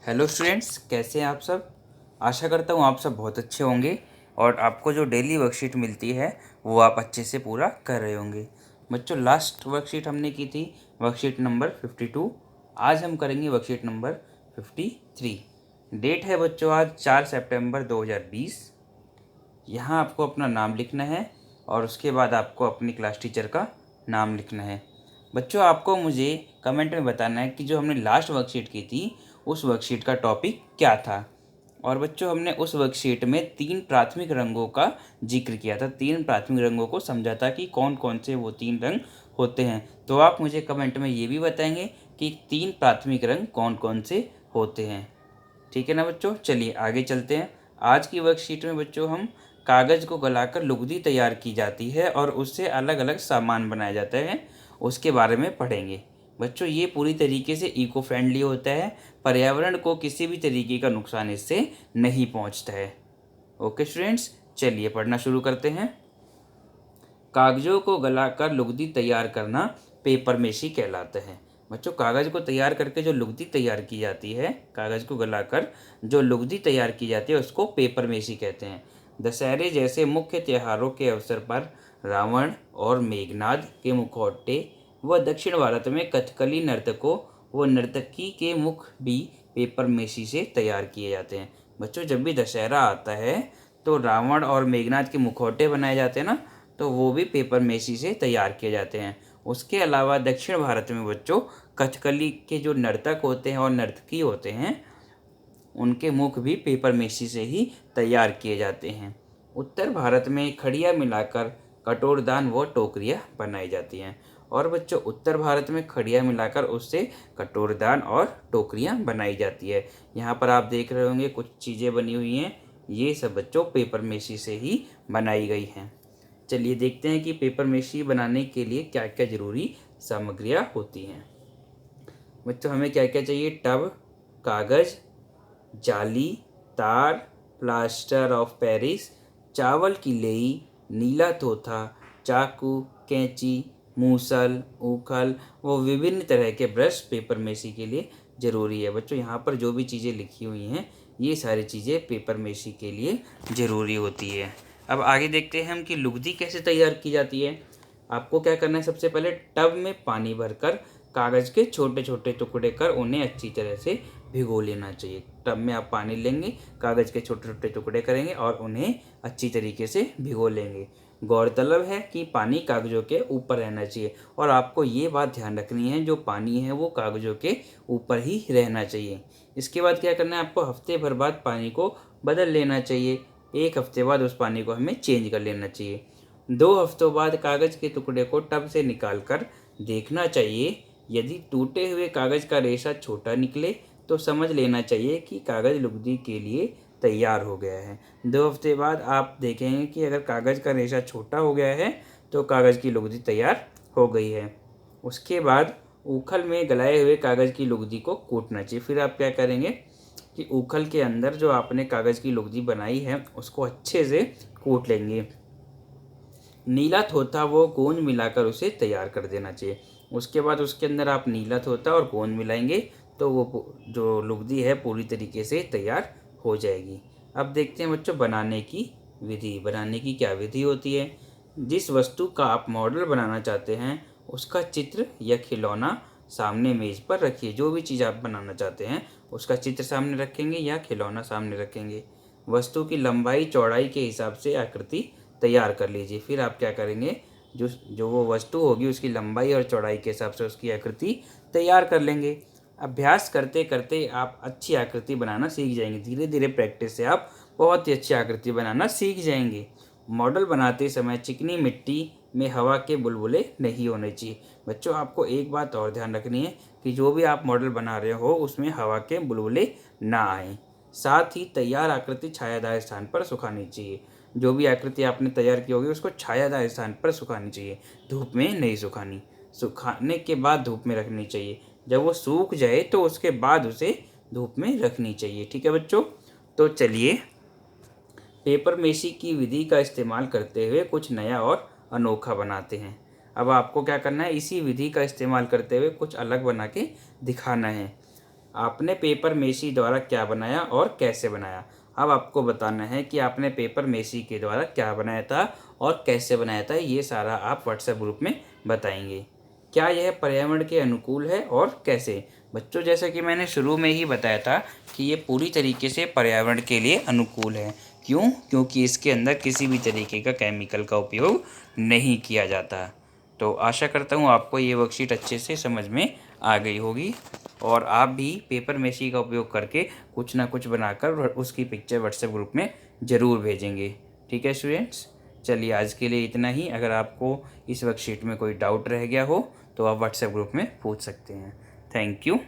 Hello students, कैसे हैं आप सब। आशा करता हूँ आप सब बहुत अच्छे होंगे और आपको जो डेली वर्कशीट मिलती है वो आप अच्छे से पूरा कर रहे होंगे। बच्चों, लास्ट वर्कशीट हमने की थी वर्कशीट नंबर 52। आज हम करेंगे वर्कशीट नंबर 53। डेट है बच्चों आज 4 सितंबर 2020। यहाँ आपको अपना नाम लिखना है और उसके बाद आपको अपनी क्लास टीचर का नाम लिखना है। बच्चों, आपको मुझे कमेंट में बताना है कि जो हमने लास्ट वर्कशीट की थी उस वर्कशीट का टॉपिक क्या था। और बच्चों, हमने उस वर्कशीट में 3 प्राथमिक रंगों का जिक्र किया था। 3 प्राथमिक रंगों को समझा था कि कौन कौन से वो 3 रंग होते हैं। तो आप मुझे कमेंट में ये भी बताएंगे कि 3 प्राथमिक रंग कौन कौन से होते हैं। ठीक है ना बच्चों, चलिए आगे चलते हैं। आज की वर्कशीट में बच्चों हम कागज़ को गलाकर लुगदी तैयार की जाती है और उससे अलग अलग सामान बनाया जाता है, उसके बारे में पढ़ेंगे। बच्चों, ये पूरी तरीके से इको फ्रेंडली होता है, पर्यावरण को किसी भी तरीके का नुकसान इससे नहीं पहुंचता है। ओके स्टूडेंट्स, चलिए पढ़ना शुरू करते हैं। कागज़ों को गलाकर लुगदी तैयार करना पेपर मेशी कहलाता है। बच्चों, कागज़ को तैयार करके जो लुगदी तैयार की जाती है, कागज़ को गलाकर जो लुगदी तैयार की जाती है उसको पेपर मेशी कहते हैं। दशहरे जैसे मुख्य त्योहारों के अवसर पर रावण और मेघनाद के मुखौटे व दक्षिण भारत में कथकली नर्तकों व नर्तकी के मुख भी पेपर मेशी से तैयार किए जाते हैं। बच्चों, जब भी दशहरा आता है तो रावण और मेघनाद के मुखौटे बनाए जाते हैं ना, तो वो भी पेपर मेशी से तैयार किए जाते हैं। उसके अलावा दक्षिण भारत में बच्चों कथकली के जो नर्तक होते हैं और नर्तकी होते हैं उनके मुख भी पेपर मेशी से ही तैयार किए जाते हैं। उत्तर भारत में खड़िया मिलाकर कटोरदान व टोकरियाँ बनाई जाती हैं। और बच्चों, उत्तर भारत में खड़िया मिलाकर उससे कटोरदान और टोकरियाँ बनाई जाती है। यहाँ पर आप देख रहे होंगे कुछ चीज़ें बनी हुई हैं, ये सब बच्चों पेपर मेशी से ही बनाई गई हैं। चलिए देखते हैं कि पेपर मेशी बनाने के लिए क्या क्या ज़रूरी सामग्रियाँ होती हैं। बच्चों, हमें क्या क्या चाहिए? टब, कागज़, जाली, तार, प्लास्टर ऑफ पेरिस, चावल की लेई, नीला तोथा, चाकू, कैंची, मूसल, ऊखल व विभिन्न तरह के ब्रश पेपर मेशी के लिए ज़रूरी है। बच्चों, यहाँ पर जो भी चीज़ें लिखी हुई हैं ये सारी चीज़ें पेपर मेशी के लिए ज़रूरी होती है। अब आगे देखते हैं हम कि लुगदी कैसे तैयार की जाती है। आपको क्या करना है, सबसे पहले टब में पानी भरकर कागज़ के छोटे छोटे टुकड़े कर उन्हें अच्छी तरह से भिगो लेना चाहिए। टब में आप पानी लेंगे, कागज़ के छोटे छोटे टुकड़े करेंगे और उन्हें अच्छी तरीके से भिगो लेंगे। गौरतलब है कि पानी कागज़ों के ऊपर रहना चाहिए और आपको ये बात ध्यान रखनी है, जो पानी है वो कागज़ों के ऊपर ही रहना चाहिए। इसके बाद क्या करना है, आपको हफ्ते भर बाद पानी को बदल लेना चाहिए। 1 हफ्ते बाद उस पानी को हमें चेंज कर लेना चाहिए। 2 हफ्तों बाद कागज़ के टुकड़े को टब से निकाल कर देखना चाहिए। यदि टूटे हुए कागज़ का रेशा छोटा निकले तो समझ लेना चाहिए कि कागज़ लुगदी के लिए तैयार हो गया है। 2 हफ्ते बाद आप देखेंगे कि अगर कागज़ का रेशा छोटा हो गया है तो कागज़ की लुगदी तैयार हो गई है। उसके बाद ऊखल में गलाए हुए कागज़ की लुगदी को कूटना चाहिए। फिर आप क्या करेंगे कि ऊखल के अंदर जो आपने कागज़ की लुगदी बनाई है उसको अच्छे से कूट लेंगे। नीला थोथा वो गोंद मिलाकर उसे तैयार कर देना चाहिए। उसके बाद उसके अंदर आप नीला थोथा और गोंद मिलाएंगे तो वो जो लुगदी है पूरी तरीके से तैयार हो जाएगी। अब देखते हैं बच्चों बनाने की विधि। बनाने की क्या विधि होती है? जिस वस्तु का आप मॉडल बनाना चाहते हैं उसका चित्र या खिलौना सामने मेज पर रखिए। जो भी चीज़ आप बनाना चाहते हैं उसका चित्र सामने रखेंगे या खिलौना सामने रखेंगे। वस्तु की लंबाई चौड़ाई के हिसाब से आकृति तैयार कर लीजिए। फिर आप क्या करेंगे, जो जो वो वस्तु होगी उसकी लंबाई और चौड़ाई के हिसाब से उसकी आकृति तैयार कर लेंगे। अभ्यास करते करते आप अच्छी आकृति बनाना सीख जाएंगे। धीरे धीरे प्रैक्टिस से आप बहुत ही अच्छी आकृति बनाना सीख जाएंगे। मॉडल बनाते समय चिकनी मिट्टी में हवा के बुलबुले नहीं होने चाहिए। बच्चों, आपको एक बात और ध्यान रखनी है कि जो भी आप मॉडल बना रहे हो उसमें हवा के बुलबुले ना आए। साथ ही तैयार आकृति छायादार स्थान पर सुखानी चाहिए। जो भी आकृति आपने तैयार की होगी उसको छायादार स्थान पर सुखानी चाहिए, धूप में नहीं सुखानी। सुखाने के बाद धूप में रखनी चाहिए। जब वो सूख जाए तो उसके बाद उसे धूप में रखनी चाहिए। ठीक है बच्चों, तो चलिए पेपर मेशी की विधि का इस्तेमाल करते हुए कुछ नया और अनोखा बनाते हैं। अब आपको क्या करना है, इसी विधि का इस्तेमाल करते हुए कुछ अलग बना के दिखाना है। आपने पेपर मेसी द्वारा क्या बनाया और कैसे बनाया। अब आपको बताना है कि आपने पेपर मेसी के द्वारा क्या बनाया था और कैसे बनाया था, ये सारा आप व्हाट्सएप ग्रुप में बताएंगे। क्या यह पर्यावरण के अनुकूल है और कैसे। बच्चों, जैसा कि मैंने शुरू में ही बताया था कि ये पूरी तरीके से पर्यावरण के लिए अनुकूल है। क्यों? क्योंकि इसके अंदर किसी भी तरीके का केमिकल का उपयोग नहीं किया जाता। तो आशा करता हूँ आपको ये वर्कशीट अच्छे से समझ में आ गई होगी और आप भी पेपर मेसी का उपयोग करके कुछ ना कुछ बनाकर उसकी पिक्चर व्हाट्सएप ग्रुप में ज़रूर भेजेंगे। ठीक है स्टूडेंट्स, चलिए आज के लिए इतना ही। अगर आपको इस वर्कशीट में कोई डाउट रह गया हो तो आप व्हाट्सएप ग्रुप में पूछ सकते हैं। Thank you.